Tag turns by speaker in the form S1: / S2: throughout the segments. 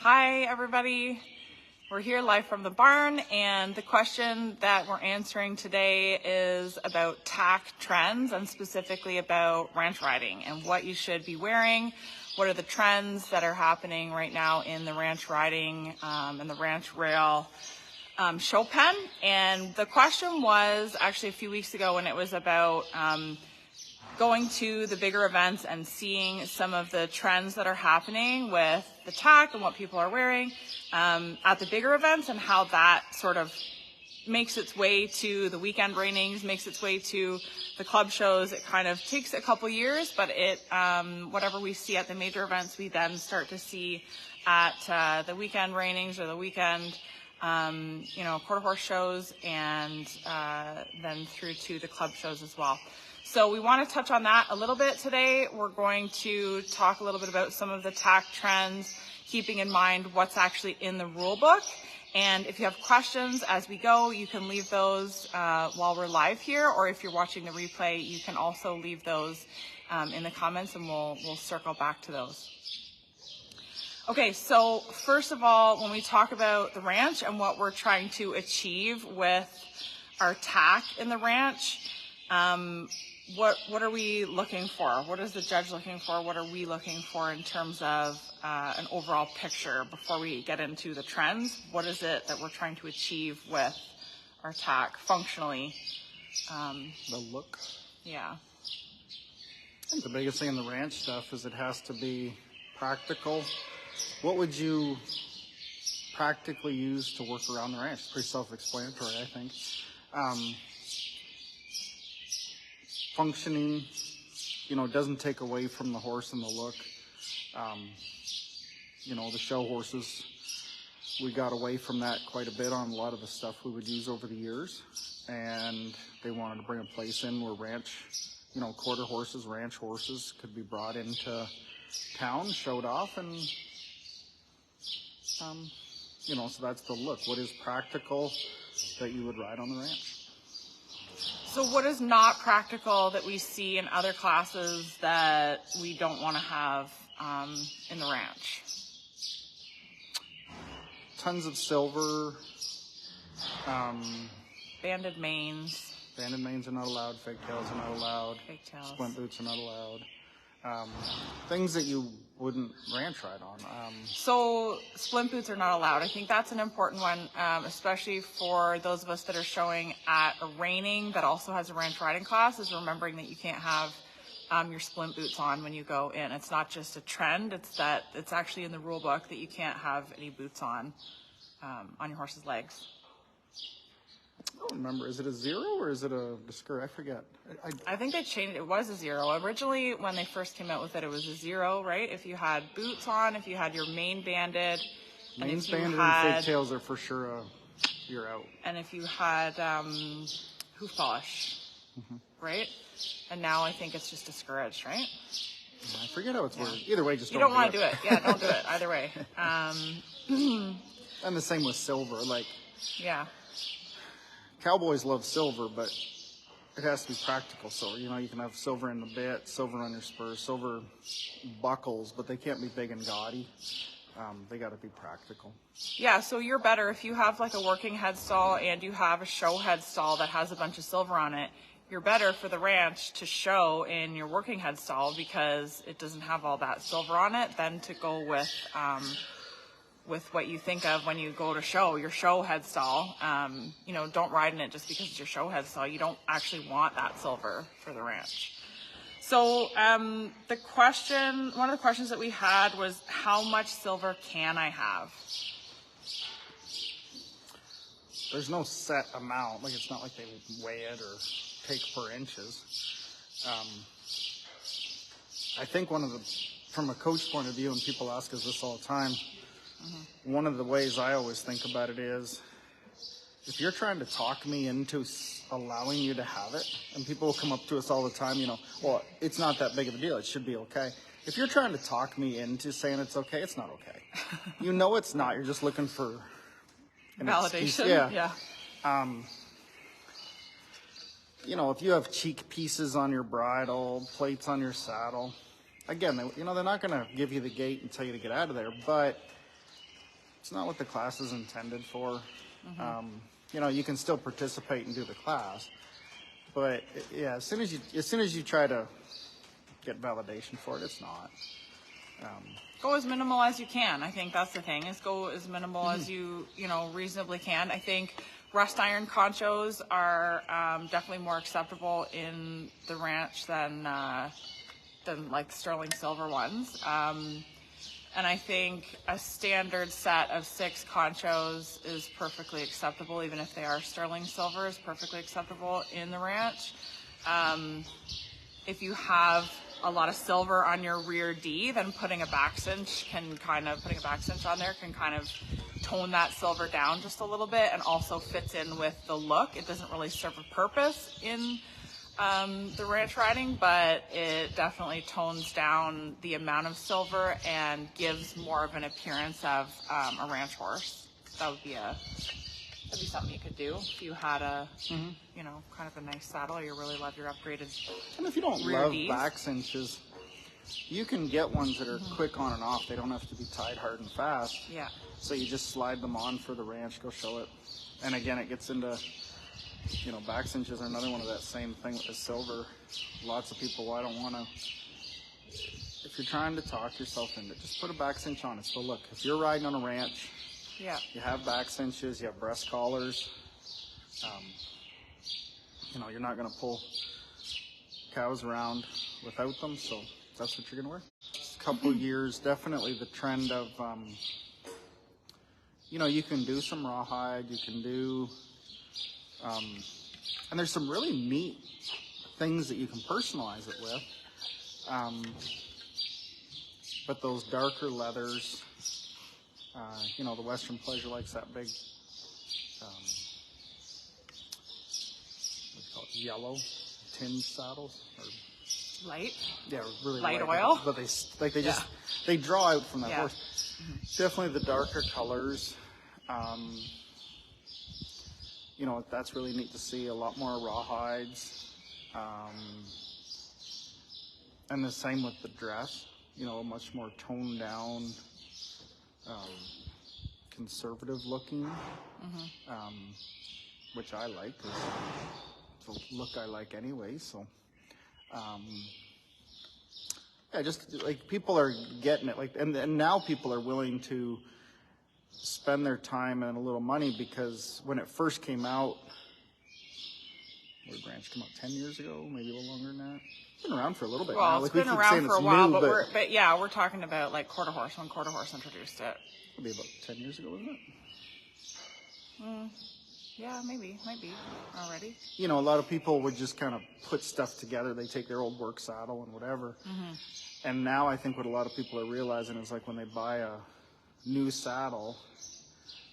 S1: Hi everybody, we're here live from the barn, and the question that we're answering today is about tack trends and specifically about ranch riding and what you should be wearing. What are the trends that are happening right now in the ranch riding and the ranch rail show pen? And the question was actually a few weeks ago when it was about going to the bigger events and seeing some of the trends that are happening with the tack and what people are wearing at the bigger events, and how that sort of makes its way to the weekend reignings, makes its way to the club shows. It kind of takes a couple years, but it whatever we see at the major events, we then start to see at the weekend reignings or the weekend quarter horse shows, and then through to the club shows as well. So we want to touch on that a little bit today. We're going to talk a little bit about some of the tack trends, keeping in mind what's actually in the rule book. And if you have questions as we go, you can leave those while we're live here, or if you're watching the replay, you can also leave those in the comments, and we'll circle back to those. Okay, so first of all, when we talk about the ranch and what we're trying to achieve with our tack in the ranch, what are we looking for? What is the judge looking for? What are we looking for in terms of an overall picture before we get into the trends? What is it that we're trying to achieve with our tack functionally?
S2: The look.
S1: Yeah.
S2: I think the biggest thing in the ranch stuff is it has to be practical. What would you practically use to work around the ranch? It's pretty self-explanatory, I think. Functioning, doesn't take away from the horse and the look. The show horses, we got away from that quite a bit on a lot of the stuff we would use over the years, and they wanted to bring a place in where ranch, quarter horses, ranch horses could be brought into town, showed off, and so that's the look. What is practical that you would ride on the ranch?
S1: So what is not practical that we see in other classes that we don't want to have in the ranch?
S2: Tons of silver.
S1: Banded manes.
S2: Banded manes are not allowed. Fake tails are not allowed.
S1: Fake tails.
S2: Splint boots are not allowed. Things that you wouldn't ranch ride on.
S1: So splint boots are not allowed. I think that's an important one, especially for those of us that are showing at a reining that also has a ranch riding class, is remembering that you can't have your splint boots on when you go in. It's not just a trend, it's that it's actually in the rule book that you can't have any boots on your horse's legs.
S2: I don't remember. Is it a 0 or is it a skirt? I forget.
S1: I think they changed it. It was a 0. Originally, when they first came out with it, it was a 0, right? If you had boots on, if you had your mane banded.
S2: Manes banded and fake tails are for sure you're out.
S1: And if you had hoof polish, right? And now I think it's just discouraged, right?
S2: I forget how it's worded. Either way, just
S1: you don't want to do it. Yeah, don't do it. Either way.
S2: And the same with silver.
S1: Yeah.
S2: Cowboys love silver, but it has to be practical silver. You can have silver in the bit, silver on your spurs, silver buckles, but they can't be big and gaudy. They got to be practical.
S1: Yeah, so you're better if you have like a working headstall and you have a show headstall that has a bunch of silver on it. You're better for the ranch to show in your working headstall because it doesn't have all that silver on it than to go with what you think of when you go to show, your show headstall. Don't ride in it just because it's your show headstall. You don't actually want that silver for the ranch. So one of the questions that we had was, how much silver can I have?
S2: There's no set amount. It's not like they weigh it or take per inches. I think from a coach point of view, and people ask us this all the time, one of the ways I always think about it is, if you're trying to talk me into allowing you to have it, and people will come up to us all the time, well, it's not that big of a deal, it should be okay. If you're trying to talk me into saying it's okay, it's not okay. It's not. You're just looking for an
S1: validation.
S2: Excuse. Yeah. If you have cheek pieces on your bridle, plates on your saddle, again, they're not going to give you the gate and tell you to get out of there, but it's not what the class is intended for. You know, you can still participate and do the class, but yeah, as soon as you try to get validation for it, it's not.
S1: Go as minimal as you can. I think that's the thing, is go as minimal as you know, reasonably can. I think rust iron conchos are definitely more acceptable in the ranch than like sterling silver ones. And I think a standard set of 6 conchos is perfectly acceptable, even if they are sterling silver, is perfectly acceptable in the ranch. If you have a lot of silver on your rear D, then putting a back cinch on there can kind of tone that silver down just a little bit, and also fits in with the look. It doesn't really serve a purpose in the ranch riding, but it definitely tones down the amount of silver and gives more of an appearance of a ranch horse. That'd be something you could do if you had a, you know, kind of a nice saddle, or you really love your upgraded.
S2: And if you don't
S1: rear
S2: love
S1: Ds.
S2: back cinches, you can get ones that are quick on and off. They don't have to be tied hard and fast.
S1: Yeah.
S2: So you just slide them on for the ranch, go show it. And again, it gets into, you know, back cinches are another one of that same thing with the silver. Lots of people, well, I don't want to. If you're trying to talk yourself into it, just put a back cinch on it. So look, if you're riding on a ranch,
S1: Yeah.
S2: you have back cinches, you have breast collars. You know, you're not going to pull cows around without them, so that's what you're going to wear. A couple years, definitely the trend of, you know, you can do some rawhide, you can do, and there's some really neat things that you can personalize it with. But those darker leathers, you know, the Western Pleasure likes that big, what do you call it, yellow tin saddles, or
S1: Light.
S2: yeah, really
S1: Light
S2: light,
S1: oil?
S2: but they draw out from that
S1: Yeah.
S2: horse. Definitely the darker colors. You know, that's really neat to see. A lot more rawhides, and the same with the dress. You know, much more toned down, conservative looking, which I like. 'Cause it's a look I like anyway. So, yeah, just like people are getting it. Like, and now people are willing to spend their time and a little money, because when it first came out, what ranch came out 10 years ago, maybe a little longer than that. It's been around for a little bit now.
S1: Well,
S2: Like,
S1: it's
S2: we
S1: been
S2: keep
S1: around
S2: saying
S1: for a
S2: it's
S1: while,
S2: new,
S1: but yeah, we're talking about like quarter horse, when quarter horse introduced it.
S2: it'll be about 10 years ago, wasn't it?
S1: Yeah, maybe, might be already.
S2: You know, a lot of people would just kind of put stuff together. They take their old work saddle and whatever. And now I think what a lot of people are realizing is, like, when they buy a new saddle,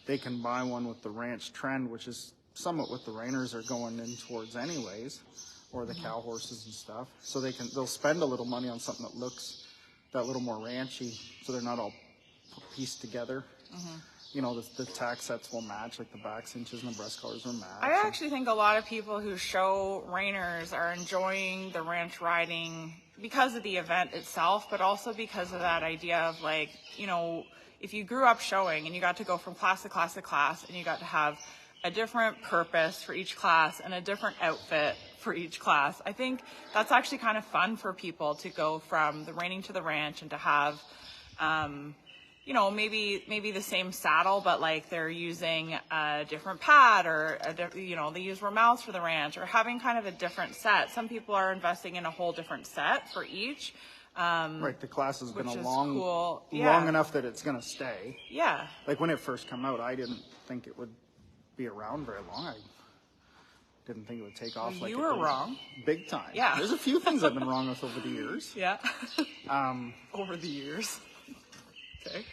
S2: they can buy one with the ranch trend, which is somewhat what the reiners are going in towards anyways, or the cow horses and stuff. So they'll spend a little money on something that looks that little more ranchy, so they're not all pieced together. You know, the tack sets will match, like the back cinches and the breast collars will match.
S1: I actually think a lot of people who show reiners are enjoying the ranch riding because of the event itself, but also because of that idea of, like, you know, if you grew up showing and you got to go from class to class to class, and you got to have a different purpose for each class and a different outfit for each class, I think that's actually kind of fun for people to go from the reining to the ranch and to have, you know, maybe the same saddle, but like they're using a different pad, or you know, they use Ramels for the ranch, or having kind of a different set. Some people are investing in a whole different set for each.
S2: Right, the class has been
S1: which
S2: a
S1: is
S2: long
S1: cool. Yeah.
S2: long enough that it's going to stay.
S1: Yeah.
S2: Like when it first came out, I didn't think it would be around very long. I didn't think it would take off. Like
S1: You
S2: it
S1: were
S2: did.
S1: wrong.
S2: Big time.
S1: Yeah.
S2: There's a few things I've been wrong with over the years.
S1: Yeah. Over the years. Okay.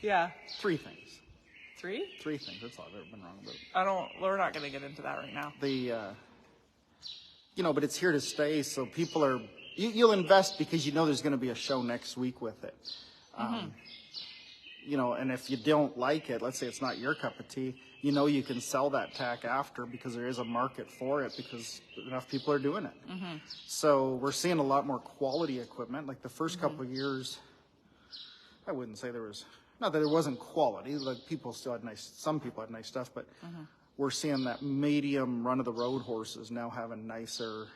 S1: Yeah.
S2: 3 things.
S1: 3?
S2: 3 things. That's all I've ever been wrong about.
S1: We're not going to get into that right now.
S2: You know, but it's here to stay. So people are, you'll invest because you know there's going to be a show next week with it. You know, and if you don't like it, let's say it's not your cup of tea, you know you can sell that tack after, because there is a market for it, because enough people are doing it. So we're seeing a lot more quality equipment. Like the first couple of years, I wouldn't say there was not that it wasn't quality, like people still had some people had nice stuff, but we're seeing that medium run of the road horses now having nicer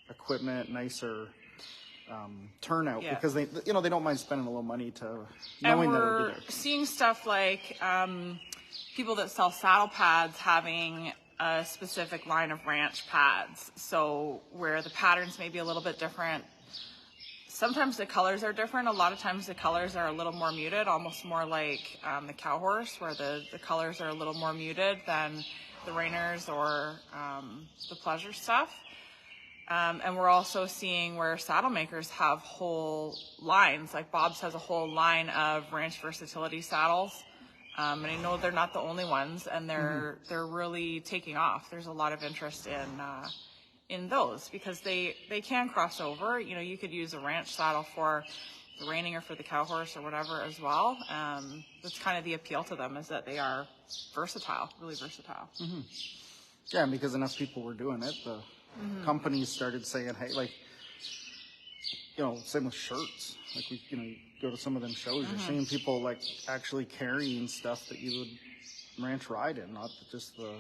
S2: equipment, nicer turnout, because they don't mind spending a little money to knowing that it'll be there.
S1: Seeing stuff like people that sell saddle pads having a specific line of ranch pads, so where the patterns may be a little bit different. Sometimes the colors are different. A lot of times the colors are a little more muted, almost more like the cow horse, where the colors are a little more muted than the Rainers or the pleasure stuff. And we're also seeing where saddle makers have whole lines, like Bob's has a whole line of ranch versatility saddles. And I know they're not the only ones, and they're really taking off. There's a lot of interest in those because they can cross over. You know, you could use a ranch saddle for the reining or for the cow horse or whatever as well. That's kind of the appeal to them, is that they are versatile, really versatile.
S2: Yeah, and because enough people were doing it, the companies started saying, hey, like, you know, same with shirts. Like, you go to some of them shows, you're seeing people like actually carrying stuff that you would ranch ride in, not just the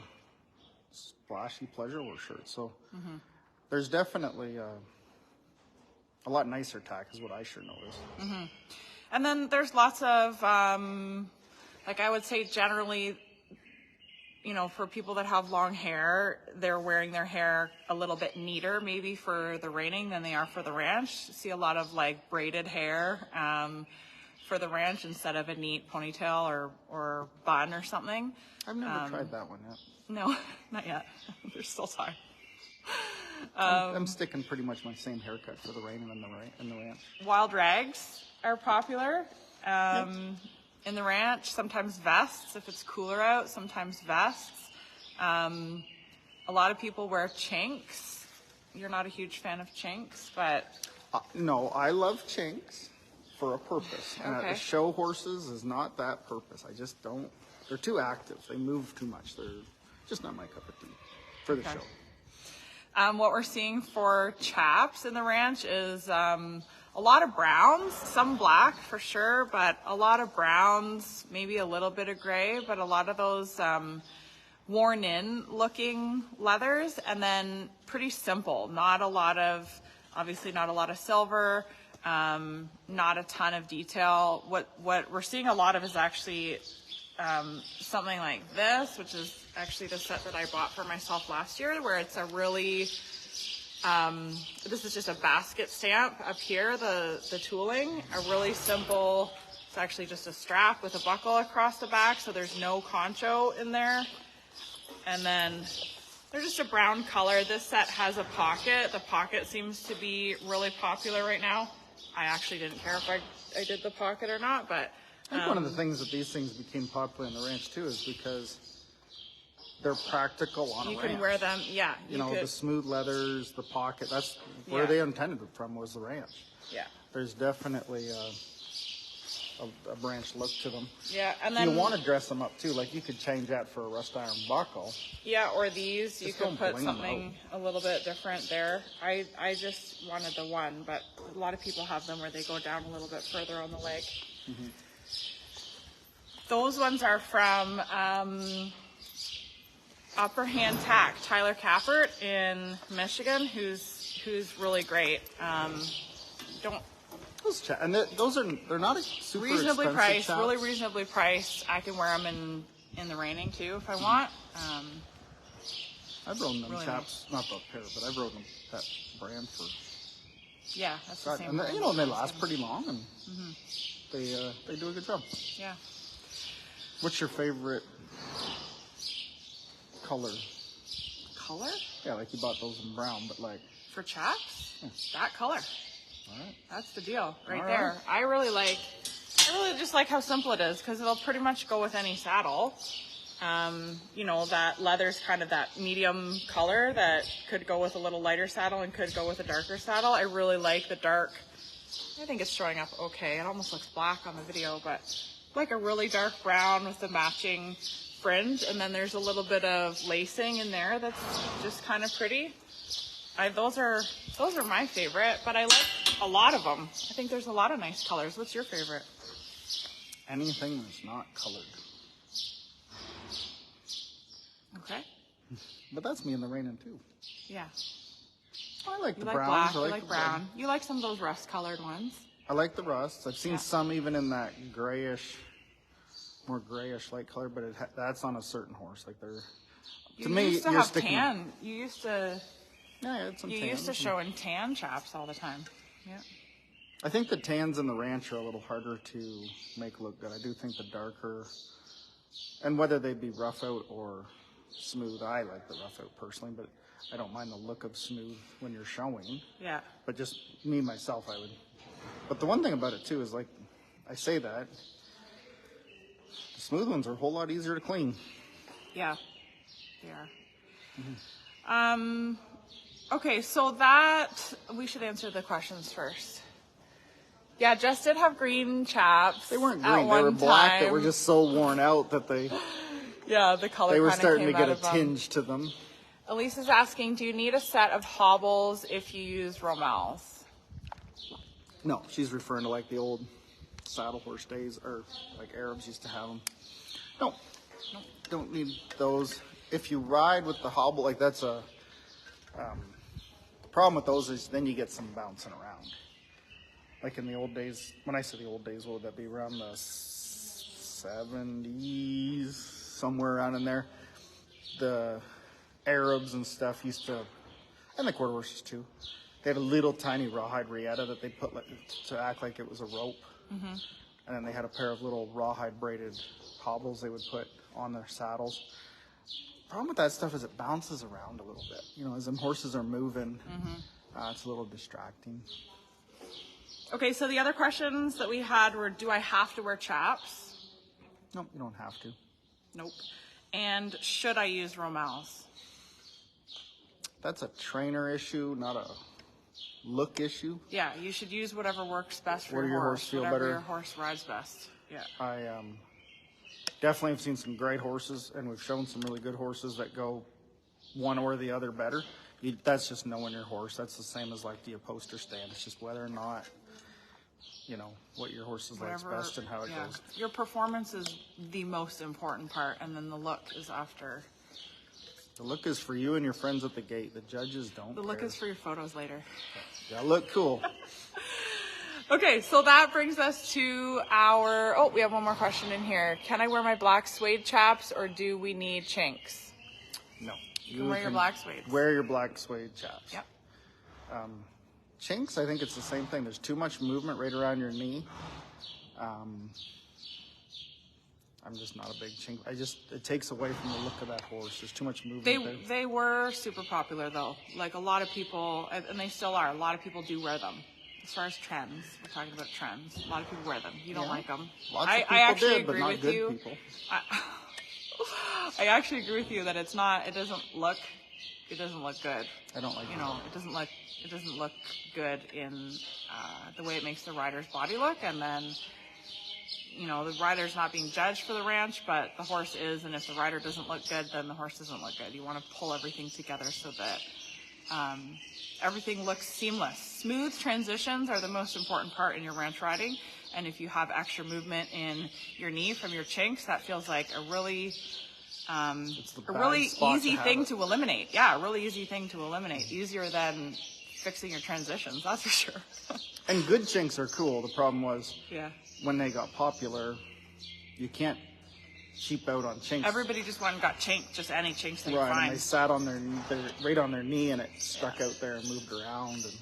S2: splashy pleasure horse shirts. So there's definitely a lot nicer tack is what I sure noticed.
S1: And then there's lots of, like I would say generally, you know, for people that have long hair, they're wearing their hair a little bit neater maybe for the reining than they are for the ranch. See a lot of like braided hair for the ranch instead of a neat ponytail or bun or something.
S2: I've never tried that one yet.
S1: No, not yet. There's still time.
S2: I'm sticking pretty much my same haircut for the reining and the ranch.
S1: Wild rags are popular. In the ranch, sometimes vests if it's cooler out, sometimes vests. A lot of people wear chinks. You're not a huge fan of chinks, but...
S2: no, I love chinks for a purpose.
S1: Okay.
S2: Show horses is not that purpose. I just don't... They're too active. They move too much. They're just not my cup of tea for the show.
S1: What we're seeing for chaps in the ranch is... a lot of browns, some black for sure, but a lot of browns, maybe a little bit of gray, but a lot of those worn in looking leathers, and then pretty simple. Not a lot of, obviously not a lot of silver, not a ton of detail. What we're seeing a lot of is actually something like this, which is actually the set that I bought for myself last year, where it's a really... this is just a basket stamp up here, the tooling, a really simple, it's actually just a strap with a buckle across the back, so there's no concho in there. And then they're just a brown color. This set has a pocket. The pocket seems to be really popular right now. I actually didn't care if I did the pocket or not, but...
S2: I think one of the things that these things became popular in the ranch too is because they're practical on a ranch.
S1: You can wear them, yeah.
S2: You know, the smooth leathers, the pocket, that's where they intended it from, was the ranch.
S1: Yeah.
S2: There's definitely a branch look to them.
S1: Yeah, and then...
S2: You want to dress them up too, like you could change that for a rust iron buckle.
S1: Yeah, or these, you could put something a little bit different there. I just wanted the one, but a lot of people have them where they go down a little bit further on the leg. Those ones are from... Upper Hand Tack, Tyler Kappert in Michigan, who's really great.
S2: They're not super
S1: reasonably
S2: expensive
S1: priced,
S2: chaps.
S1: really reasonably priced. I can wear them in the reining too if I want.
S2: I've rode them
S1: really
S2: chaps, not the pair, but I've rode them that brand for.
S1: Yeah, that's the same.
S2: And
S1: brand.
S2: they last pretty long, and they do a good job.
S1: Yeah.
S2: What's your favorite color?
S1: Color?
S2: Yeah, like you bought those in brown, but like...
S1: For chaps? That color.
S2: All right.
S1: That's the deal right
S2: All
S1: there.
S2: right.
S1: I really just like how simple it is because it'll pretty much go with any saddle. You know, that leather's kind of that medium color that could go with a little lighter saddle and could go with a darker saddle. I really like the dark. I think it's showing up okay. It almost looks black on the video, but like a really dark brown with the matching fringe, and then there's a little bit of lacing in there that's just kind of pretty. Those are my favorite, but I like a lot of them. I think there's a lot of nice colors. What's your favorite?
S2: anything that's not colored.
S1: Okay.
S2: But that's me in the raining too.
S1: Yeah.
S2: I like
S1: You
S2: the
S1: like
S2: browns.
S1: black,
S2: I
S1: you
S2: like
S1: like
S2: the
S1: brown. You like some of those rust-colored ones.
S2: I like the rusts. I've seen
S1: Yeah.
S2: some even in that grayish, more grayish light color, but that's on a certain horse. Like they're, to me,
S1: used to
S2: you're
S1: have
S2: sticking.
S1: tan. You used to.
S2: Yeah, I had some
S1: You
S2: tans.
S1: used to show in tan chaps all the time. Yeah.
S2: I think the tans in the ranch are a little harder to make look good. I do think the darker, and whether they be rough out or smooth, I like the rough out personally, but I don't mind the look of smooth when you're showing.
S1: Yeah.
S2: But just me, myself, I would. But the one thing about it too is, like, I say that, the smooth ones are a whole lot easier to clean.
S1: Yeah. They are. Okay, so that, we should answer the questions first. Yeah, Jess did have green chaps.
S2: They weren't
S1: at
S2: green, they were
S1: one
S2: black
S1: time.
S2: that were just so worn out that
S1: Yeah, the color
S2: they were
S1: kinda
S2: starting to
S1: came
S2: get
S1: out
S2: a
S1: of them.
S2: tinge to them.
S1: Elise is asking, do you need a set of hobbles if you use Romels?
S2: No, she's referring to like the old saddle horse days, or like Arabs used to have them. No, don't need those. If you ride with the hobble, like that's a problem with those is then you get some bouncing around. Like in the old days, when I say the old days, what would that be? Around the 70s, somewhere around in there. The Arabs and stuff used to, and the quarter horses too, they had a little tiny rawhide riata that they put to act like it was a rope. Mm-hmm. And then they had a pair of little rawhide braided hobbles they would put on their saddles. Problem with that stuff is it bounces around a little bit. You know, as them horses are moving, it's a little distracting.
S1: Okay, so the other questions that we had were, do I have to wear chaps?
S2: Nope, you don't have to.
S1: Nope. And should I use Romels?
S2: That's a trainer issue, not a look issue.
S1: Yeah, you should use whatever works best for
S2: Where
S1: your
S2: your
S1: horse.
S2: horse feel
S1: whatever
S2: better.
S1: your horse rides best. Yeah.
S2: I definitely have seen some great horses, and we've shown some really good horses that go one or the other better. That's just knowing your horse. That's the same as like the poster stand. It's just whether or not, you know, what your horse is likes best and how it goes.
S1: Your performance is the most important part, and then the look is after.
S2: The look is for you and your friends at the gate. The judges don't
S1: The look
S2: care.
S1: is for your photos later.
S2: Yeah, look cool.
S1: Okay, so that brings us to our, oh, we have one more question in here. Can I wear my black suede chaps, or do we need chinks?
S2: No.
S1: You can wear your black suede.
S2: Wear your black suede chaps.
S1: Yep.
S2: Chinks, I think it's the same thing. There's too much movement right around your knee. I'm just not a big chink. It takes away from the look of that horse. There's too much movement there.
S1: They were super popular though. Like a lot of people, and they still are, a lot of people do wear them. As far as trends, we're talking about trends. A lot of people wear them. You don't like them.
S2: Lots of people
S1: I actually
S2: did, but
S1: agree
S2: not
S1: with
S2: good
S1: you.
S2: people.
S1: I actually agree with you that it doesn't look good.
S2: I don't like
S1: it doesn't look good in the way it makes the rider's body look, and then the rider's not being judged for the ranch, but the horse is, and if the rider doesn't look good, then the horse doesn't look good. You want to pull everything together so that everything looks seamless. Smooth transitions are the most important part in your ranch riding, and if you have extra movement in your knee from your chinks, that feels like a really easy thing to eliminate. Yeah, a really easy thing to eliminate. Easier than fixing your transitions, that's for sure.
S2: And good chinks are cool. The problem was when they got popular, you can't cheap out on chinks.
S1: Everybody just went and got chinks, just any chinks they could
S2: Right,
S1: find.
S2: and they sat on right on their knee, and it stuck out there and moved around. And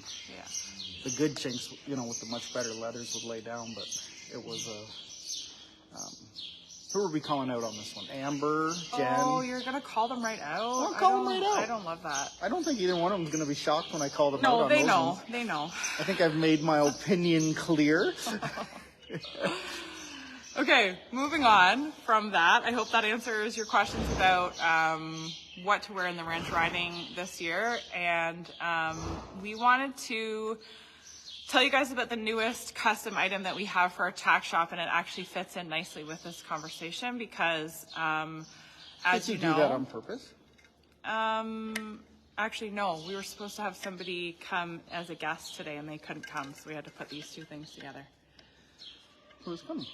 S2: the good chinks, with the much better leathers would lay down, but it was who are we calling out on this one? Amber, Jen?
S1: Oh, you're going to call them right out?
S2: I'll call them right out.
S1: I don't love that.
S2: I don't think either one of them is going to be shocked when I call them out
S1: No,
S2: on
S1: they
S2: those
S1: know.
S2: ones.
S1: They know.
S2: I think I've made my opinion clear.
S1: Okay, moving on from that. I hope that answers your questions about what to wear in the ranch riding this year. And we wanted to tell you guys about the newest custom item that we have for our tack shop, and it actually fits in nicely with this conversation because, as
S2: Did you
S1: know,
S2: do that on purpose?
S1: Actually, no. We were supposed to have somebody come as a guest today, and they couldn't come, so we had to put these two things together.
S2: Who's coming?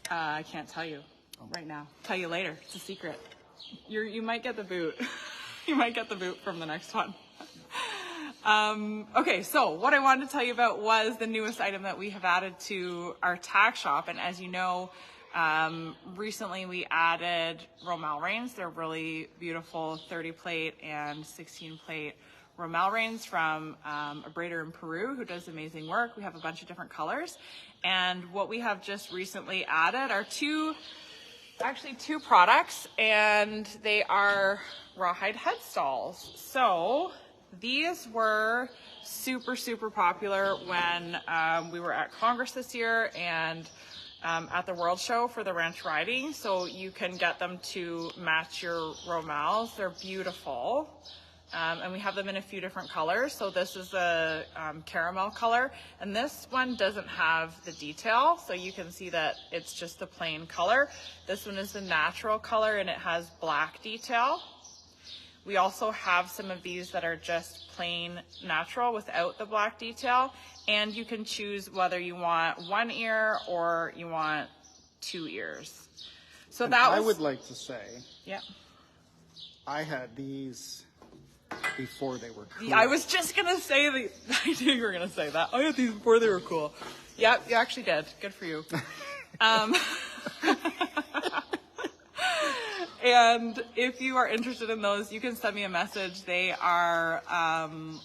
S1: I can't tell you right now. Tell you later. It's a secret. You might get the boot. You might get the boot from the next one. Okay, so what I wanted to tell you about was the newest item that we have added to our Tack shop. And as you know, recently we added Romal reins. They're really beautiful 30 plate and 16 plate Romal reins from a braider in Peru who does amazing work. We have a bunch of different colors. And what we have just recently added are two products, and they are rawhide head stalls. So these were super, super popular when we were at Congress this year and at the World Show for the ranch riding. So you can get them to match your Romals. They're beautiful. And we have them in a few different colors. So this is a caramel color, and this one doesn't have the detail. So you can see that it's just the plain color. This one is the natural color, and it has black detail. We also have some of these that are just plain natural without the black detail. And you can choose whether you want one ear or you want 2 ears. So
S2: and
S1: that was...
S2: I would like to say,
S1: yeah,
S2: I had these before they were cool.
S1: I was just gonna say that. I knew you were gonna say that. I had these before they were cool. Yep, you actually did. Good for you. And if you are interested in those, you can send me a message. They are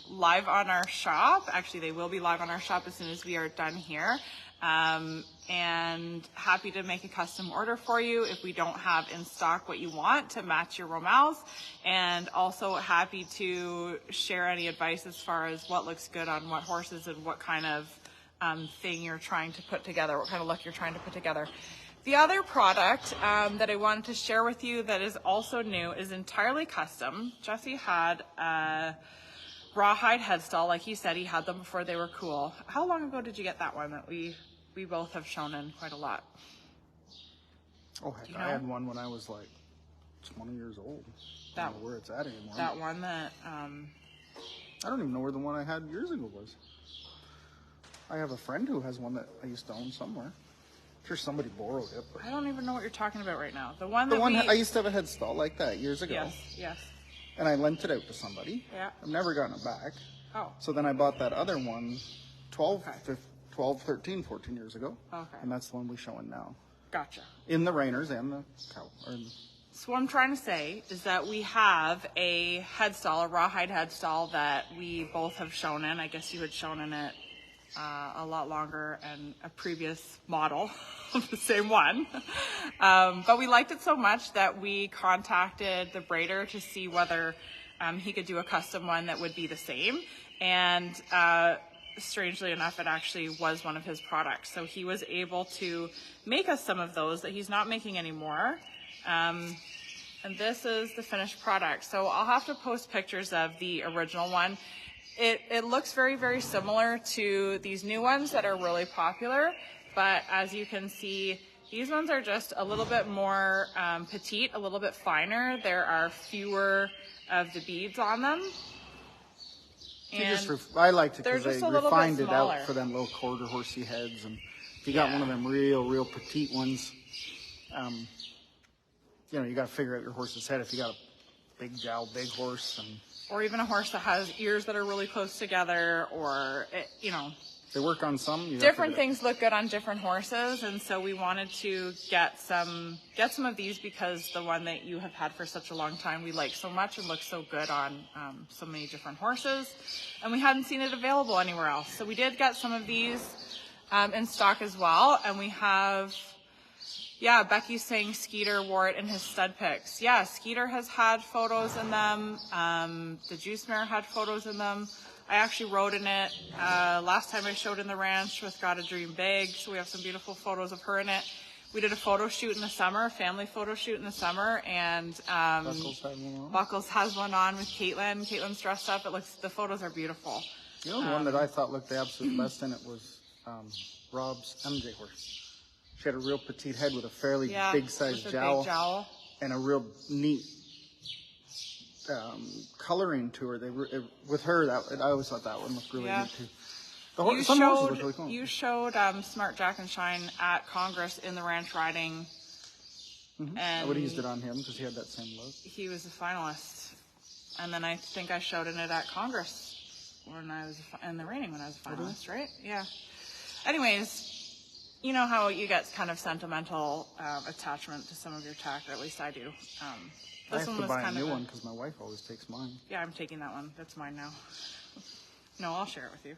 S1: live on our shop. Actually, they will be live on our shop as soon as we are done here. And happy to make a custom order for you if we don't have in stock what you want to match your Romals. And also happy to share any advice as far as what looks good on what horses and what kind of thing you're trying to put together, what kind of look you're trying to put together. The other product that I wanted to share with you that is also new is entirely custom. Jesse had a rawhide headstall. Like he said, he had them before they were cool. How long ago did you get that one that we both have shown in quite a lot?
S2: Oh, heck, you know? I had one when I was like 20 years old. I don't know where it's at anymore.
S1: That one that...
S2: I don't even know where the one I had years ago was. I have a friend who has one that I used to own somewhere. I'm sure somebody borrowed it. But...
S1: I don't even know what you're talking about right now. The one
S2: I used to have a headstall like that years ago.
S1: Yes, yes.
S2: And I lent it out to somebody.
S1: Yeah.
S2: I've never gotten it back.
S1: Oh.
S2: So then I bought that other one 12, 13, 14 years ago.
S1: Okay.
S2: And that's the one we're showing now.
S1: Gotcha.
S2: In the reiners and the cow.
S1: So what I'm trying to say is that we have a headstall, a rawhide headstall that we both have shown in. I guess you had shown in it a lot longer and a previous model of the same one. But we liked it so much that we contacted the braider to see whether he could do a custom one that would be the same. And strangely enough, it actually was one of his products. So he was able to make us some of those that he's not making anymore. And this is the finished product. So I'll have to post pictures of the original one. It looks very, very similar to these new ones that are really popular. But as you can see, these ones are just a little bit more petite, a little bit finer. There are fewer of the beads on them.
S2: I liked it because they refined it
S1: smaller.
S2: out for them little quarter horsey heads. And if you got one of them real petite ones, you know, you got to figure out your horse's head. If you got a big jowl, big horse,
S1: or even a horse that has ears that are really close together, or you know,
S2: they work on some.
S1: Different things look good on different horses, and so we wanted to get some of these because the one that you have had for such a long time we like so much and looks so good on so many different horses, and we hadn't seen it available anywhere else. So we did get some of these in stock as well, and we have. Yeah, Becky's saying Skeeter wore it in his stud pics. Yeah, Skeeter has had photos in them. The Juice Mare had photos in them. I actually rode in it last time I showed in the ranch with Got a Dream Bag, so we have some beautiful photos of her in it. We did a photo shoot in the summer, a family photo shoot in the summer, and Buckles has one on with Caitlin. Caitlin's dressed up. The photos are beautiful.
S2: You know, the one that I thought looked the absolute best in it was Rob's MJ horse. She had a real petite head with a fairly big-sized jowl, and a real neat coloring to her. With her, I always thought that one looked really neat too. Some horses look really cool.
S1: You showed Smart Jack and Shine at Congress in the ranch riding.
S2: I would have used it on him because he had that same look.
S1: He was a finalist. And then I think I showed it at Congress when I was in the reining when I was a finalist, right? Yeah. Anyways, you know how you get kind of sentimental attachment to some of your tack, or at least I do.
S2: I have to buy a new one because my wife always takes mine.
S1: Yeah, I'm taking that one. That's mine now. No, I'll share it with you.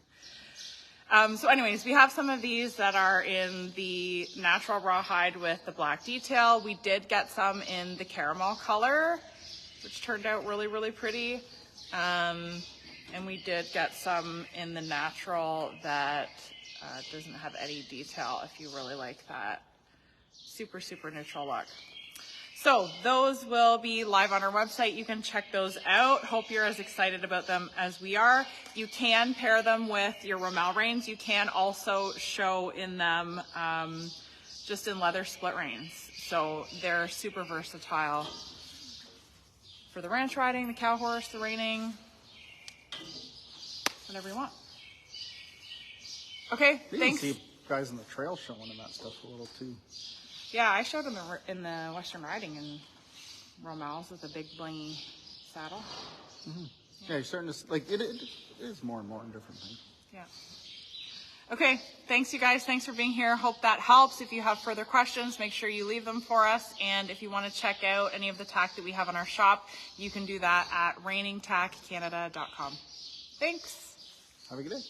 S1: So anyways, we have some of these that are in the natural rawhide with the black detail. We did get some in the caramel color, which turned out really, really pretty. And we did get some in the natural that doesn't have any detail if you really like that super, super neutral look. So those will be live on our website. You can check those out. Hope you're as excited about them as we are. You can pair them with your Rommel reins. You can also show in them just in leather split reins. So they're super versatile for the ranch riding, the cow horse, the reining, whatever you want. Okay, thanks.
S2: You can see guys in the trail showing them that stuff a little too.
S1: Yeah, I showed them in the Western Riding in Rommels with a big blingy saddle.
S2: Yeah, you're starting to, like, it is more and more in different things.
S1: Yeah. Okay, thanks you guys. Thanks for being here. Hope that helps. If you have further questions, make sure you leave them for us. And if you want to check out any of the tack that we have in our shop, you can do that at reiningtackcanada.com. Thanks.
S2: Have a good day.